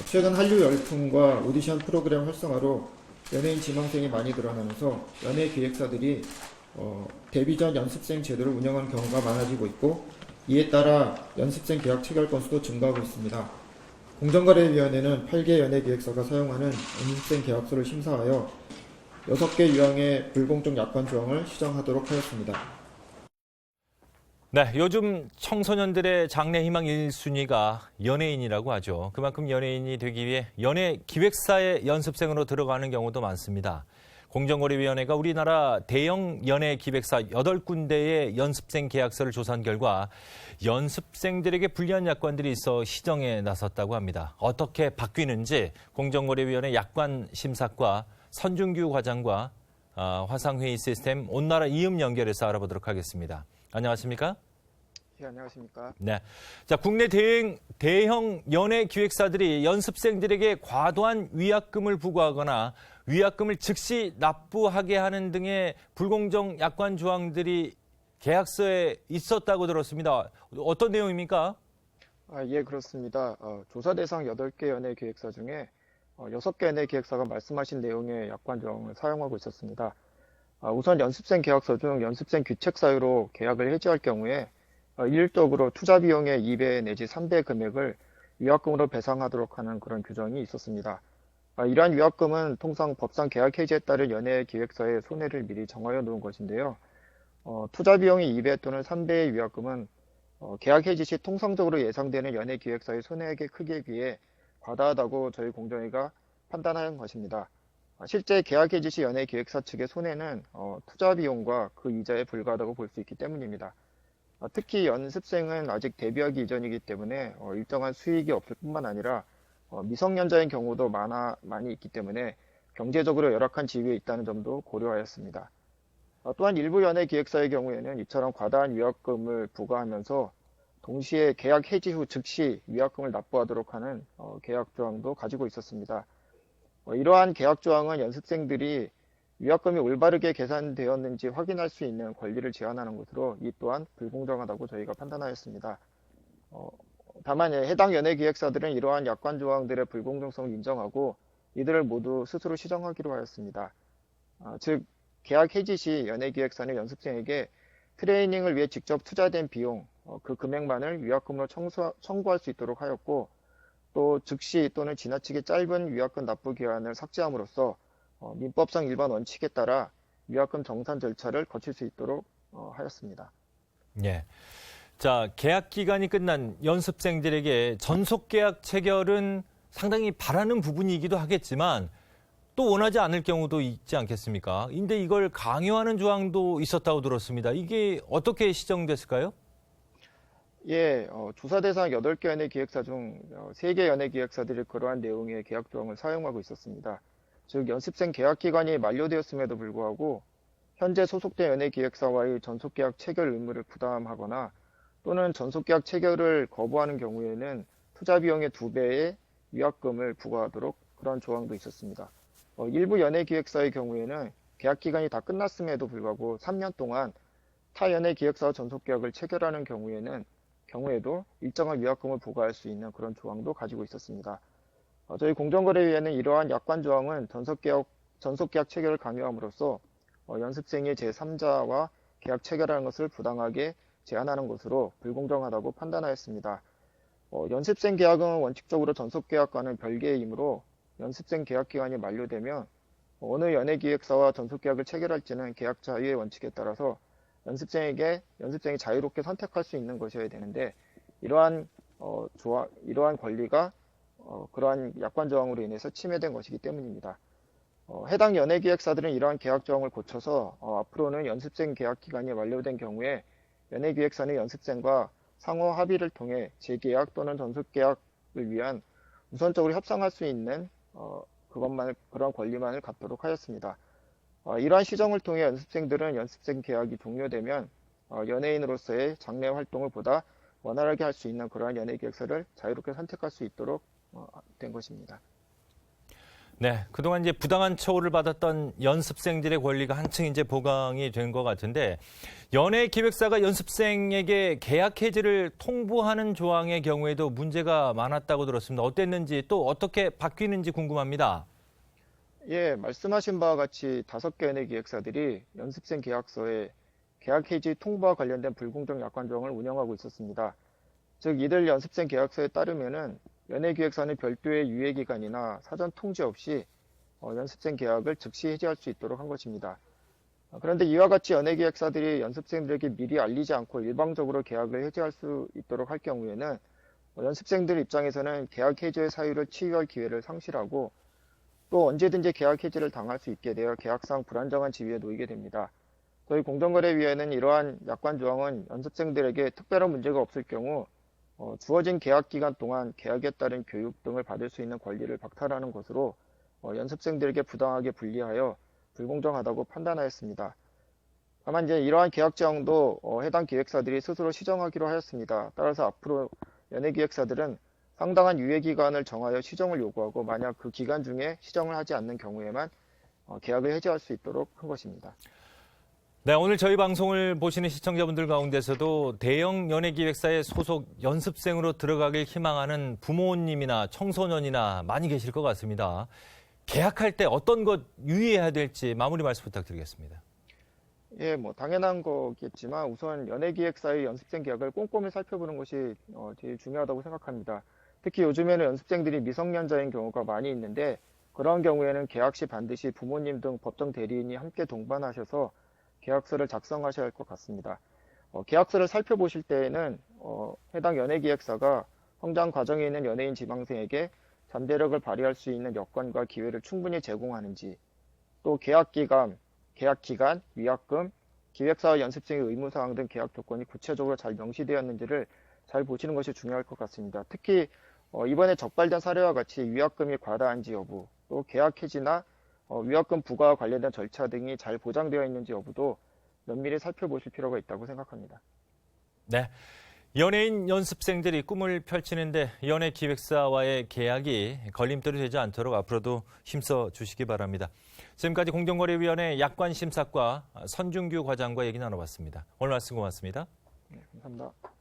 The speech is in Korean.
최근 한류 열풍과 오디션 프로그램 활성화로 연예인 지망생이 많이 늘어나면서 연예 기획사들이 데뷔 전 연습생 제도를 운영하는 경우가 많아지고 있고, 이에 따라 연습생 계약 체결 건수도 증가하고 있습니다. 공정거래위원회는 8개 연예 기획사가 사용하는 연습생 계약서를 심사하여 6개 유형의 불공정 약관 조항을 시정하도록 하였습니다. 네, 요즘 청소년들의 장래 희망 1순위가 연예인이라고 하죠. 그만큼 연예인이 되기 위해 연예 기획사의 연습생으로 들어가는 경우도 많습니다. 공정거래위원회가 우리나라 대형 연예 기획사 8군데의 연습생 계약서를 조사한 결과 연습생들에게 불리한 약관들이 있어 시정에 나섰다고 합니다. 어떻게 바뀌는지 공정거래위원회 약관 심사과 선준규 과장과 화상회의 시스템 온나라 이음 연결해서 알아보도록 하겠습니다. 안녕하십니까? 네, 안녕하십니까? 네. 자, 국내 대형 연예 기획사들이 연습생들에게 과도한 위약금을 부과하거나 위약금을 즉시 납부하게 하는 등의 불공정 약관 조항들이 계약서에 있었다고 들었습니다. 어떤 내용입니까? 예, 그렇습니다. 조사 대상 8개 연예 기획사 중에 6개 연예 기획사가 말씀하신 내용의 약관 조항을 사용하고 있었습니다. 우선 연습생 계약서 중 연습생 규책 사유로 계약을 해지할 경우에 일률적으로 투자 비용의 2배 내지 3배 금액을 위약금으로 배상하도록 하는 그런 규정이 있었습니다. 이러한 위약금은 통상 법상 계약 해지에 따른 연예 기획사의 손해를 미리 정하여 놓은 것인데요. 투자 비용이 2배 또는 3배의 위약금은 계약 해지 시 통상적으로 예상되는 연예 기획사의 손해액의 크기에 비해 과다하다고 저희 공정위가 판단한 것입니다. 실제 계약 해지 시 연예 기획사 측의 손해는 투자 비용과 그 이자에 불과하다고 볼 수 있기 때문입니다. 특히 연습생은 아직 데뷔하기 이전이기 때문에 일정한 수익이 없을 뿐만 아니라 미성년자인 경우도 많이 있기 때문에 경제적으로 열악한 지위에 있다는 점도 고려하였습니다. 또한 일부 연예 기획사의 경우에는 이처럼 과다한 위약금을 부과하면서 동시에 계약 해지 후 즉시 위약금을 납부하도록 하는 계약 조항도 가지고 있었습니다. 이러한 계약 조항은 연습생들이 위약금이 올바르게 계산되었는지 확인할 수 있는 권리를 제한하는 것으로 이 또한 불공정하다고 저희가 판단하였습니다. 다만 해당 연예기획사들은 이러한 약관 조항들의 불공정성을 인정하고 이들을 모두 스스로 시정하기로 하였습니다. 즉 계약 해지 시 연예기획사는 연습생에게 트레이닝을 위해 직접 투자된 비용, 그 금액만을 위약금으로 청구할 수 있도록 하였고, 또 즉시 또는 지나치게 짧은 위약금 납부 기한을 삭제함으로써 민법상 일반 원칙에 따라 위약금 정산 절차를 거칠 수 있도록 하였습니다. 예. 자, 계약 기간이 끝난 연습생들에게 전속 계약 체결은 상당히 바라는 부분이기도 하겠지만 또 원하지 않을 경우도 있지 않겠습니까? 근데 이걸 강요하는 조항도 있었다고 들었습니다. 이게 어떻게 시정됐을까요? 예, 조사 대상 8개 연예 기획사 중 3개 연예 기획사들이 그러한 내용의 계약 조항을 사용하고 있었습니다. 즉 연습생 계약 기간이 만료되었음에도 불구하고 현재 소속된 연예 기획사와의 전속 계약 체결 의무를 부담하거나 또는 전속 계약 체결을 거부하는 경우에는 투자 비용의 2배의 위약금을 부과하도록 그런 조항도 있었습니다. 일부 연예 기획사의 경우에는 계약 기간이 다 끝났음에도 불구하고 3년 동안 타 연예 기획사와 전속 계약을 체결하는 경우에도 일정한 위약금을 부과할 수 있는 그런 조항도 가지고 있었습니다. 저희 공정거래위원회는 이러한 약관 조항은 전속 계약 체결을 강요함으로써 연습생의 제3자와 계약 체결하는 것을 부당하게 제한하는 것으로 불공정하다고 판단하였습니다. 연습생 계약은 원칙적으로 전속 계약과는 별개이므로 연습생 계약 기간이 만료되면 어느 연예 기획사와 전속 계약을 체결할지는 계약 자유의 원칙에 따라서 연습생이 자유롭게 선택할 수 있는 것이어야 되는데 이러한 권리가 그러한 약관 조항으로 인해서 침해된 것이기 때문입니다. 해당 연예 기획사들은 이러한 계약 조항을 고쳐서 앞으로는 연습생 계약 기간이 만료된 경우에 연예 기획사는 연습생과 상호 합의를 통해 재계약 또는 전속 계약을 위한 우선적으로 협상할 수 있는 그런 권리만을 갖도록 하였습니다. 이러한 시정을 통해 연습생들은 연습생 계약이 종료되면 연예인으로서의 장래 활동을 보다 원활하게 할 수 있는 그러한 연예 기획사를 자유롭게 선택할 수 있도록 된 것입니다. 네, 그동안 이제 부당한 처우를 받았던 연습생들의 권리가 한층 이제 보강이 된 것 같은데 연예 기획사가 연습생에게 계약 해지를 통보하는 조항의 경우에도 문제가 많았다고 들었습니다. 어땠는지 또 어떻게 바뀌는지 궁금합니다. 예, 말씀하신 바와 같이 5개 연예 기획사들이 연습생 계약서에 계약 해지 통보와 관련된 불공정 약관 조항을 운영하고 있었습니다. 즉, 이들 연습생 계약서에 따르면은 연예기획사는 별도의 유예기간이나 사전 통지 없이 연습생 계약을 즉시 해지할 수 있도록 한 것입니다. 그런데 이와 같이 연예기획사들이 연습생들에게 미리 알리지 않고 일방적으로 계약을 해지할 수 있도록 할 경우에는 연습생들 입장에서는 계약 해지의 사유를 취할 기회를 상실하고 또 언제든지 계약 해지를 당할 수 있게 되어 계약상 불안정한 지위에 놓이게 됩니다. 저희 공정거래위원회는 이러한 약관 조항은 연습생들에게 특별한 문제가 없을 경우 주어진 계약 기간 동안 계약에 따른 교육 등을 받을 수 있는 권리를 박탈하는 것으로 연습생들에게 부당하게 분리하여 불공정하다고 판단하였습니다. 다만 이제 이러한 계약 조항도 해당 기획사들이 스스로 시정하기로 하였습니다. 따라서 앞으로 연예기획사들은 상당한 유예 기간을 정하여 시정을 요구하고 만약 그 기간 중에 시정을 하지 않는 경우에만 계약을 해지할 수 있도록 한 것입니다. 네, 오늘 저희 방송을 보시는 시청자분들 가운데서도 대형 연예기획사의 소속 연습생으로 들어가길 희망하는 부모님이나 청소년이나 많이 계실 것 같습니다. 계약할 때 어떤 것 유의해야 될지 마무리 말씀 부탁드리겠습니다. 예, 당연한 거겠지만 우선 연예기획사의 연습생 계약을 꼼꼼히 살펴보는 것이 제일 중요하다고 생각합니다. 특히 요즘에는 연습생들이 미성년자인 경우가 많이 있는데 그러한 경우에는 계약 시 반드시 부모님 등 법정 대리인이 함께 동반하셔서 계약서를 작성하셔야 할 것 같습니다. 계약서를 살펴보실 때에는 해당 연예기획사가 성장 과정에 있는 연예인 지망생에게 잠재력을 발휘할 수 있는 여건과 기회를 충분히 제공하는지, 또 계약 기간, 위약금, 기획사와 연습생의 의무사항 등 계약 조건이 구체적으로 잘 명시되었는지를 잘 보시는 것이 중요할 것 같습니다. 특히 이번에 적발된 사례와 같이 위약금이 과다한지 여부, 또 계약 해지나 위약금 부과와 관련된 절차 등이 잘 보장되어 있는지 여부도 면밀히 살펴보실 필요가 있다고 생각합니다. 네, 연예인 연습생들이 꿈을 펼치는데 연예 기획사와의 계약이 걸림돌이 되지 않도록 앞으로도 힘써 주시기 바랍니다. 지금까지 공정거래위원회 약관심사과 선중규 과장과 얘기 나눠봤습니다. 오늘 말씀 고맙습니다. 네, 감사합니다.